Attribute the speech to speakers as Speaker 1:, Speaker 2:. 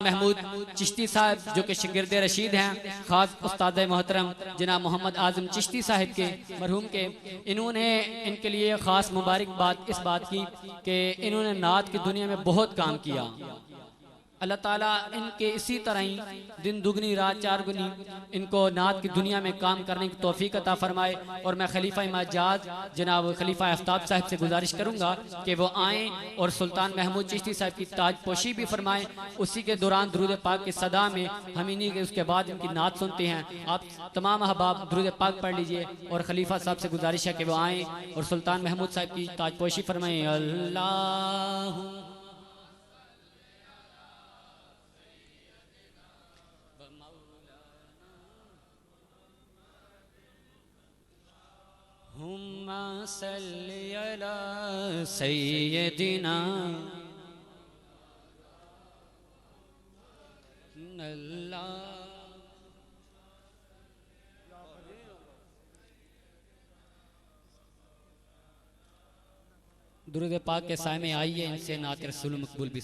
Speaker 1: महमूद चिश्ती साहब जो कि शागिर्द रशीद हैं, ख़ास उस्ताद मोहतरम जनाब मोहम्मद आज़म चिश्ती साहब के मरहूम के, इन्होंने इनके लिए ख़ास मुबारकबाद इस बात की कि इन्होंने नात की दुनिया में बहुत काम किया। अल्लाह ताला इनके इसी तरह ही दिन दुगनी रात चार गुनी इनको नात की दुनिया में काम करने की तौफीक अता फरमाए। और मैं खलीफा मजाज जनाब खलीफा आफ्ताब साहब से गुजारिश करूँगा कि वो आएँ और सुल्तान महमूद चिश्ती साहब की ताजपोशी भी फरमाएँ। उसी के दौरान दुरूद पाक की सदा में हम इन्हीं के उसके बाद इनकी नात सुनते हैं। आप तमाम अहबाब दुरूद पाक पढ़ लीजिए और खलीफा साहब से गुजारिश है कि वो आएँ और सुल्तान महमूद साहब की ताजपोशी फरमाएँ। अल्लाह हुम्मा सल्ली अला सय्यदिना अल्लाह। दुरूद पाक के साए में आइए, इनसे नात रसूल मकबूल भी